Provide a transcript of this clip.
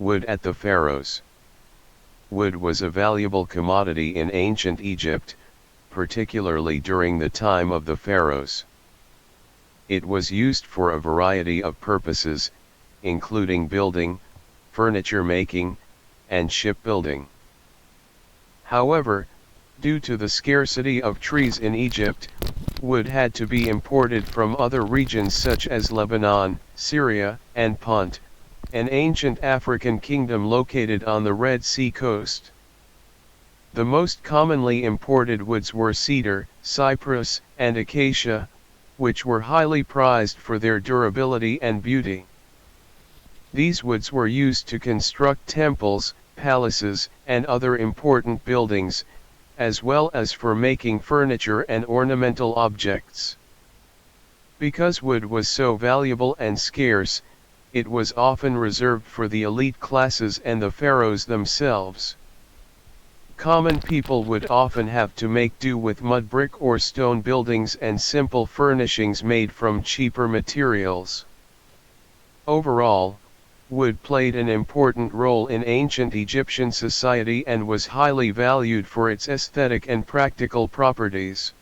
Wood at the pharaohs. Wood was a valuable commodity in ancient Egypt, particularly during the time of the pharaohs. It was used for a variety of purposes, including building, furniture making, and shipbuilding. However, due to the scarcity of trees in Egypt, wood had to be imported from other regions such as Lebanon, Syria, and Punt, an ancient African kingdom located on the Red Sea coast. The most commonly imported woods were cedar, cypress, and acacia, which were highly prized for their durability and beauty. These woods were used to construct temples, palaces, and other important buildings, as well as for making furniture and ornamental objects. Because wood was so valuable and scarce, it was often reserved for the elite classes and the pharaohs themselves. Common people would often have to make do with mud brick or stone buildings and simple furnishings made from cheaper materials. Overall, wood played an important role in ancient Egyptian society and was highly valued for its aesthetic and practical properties.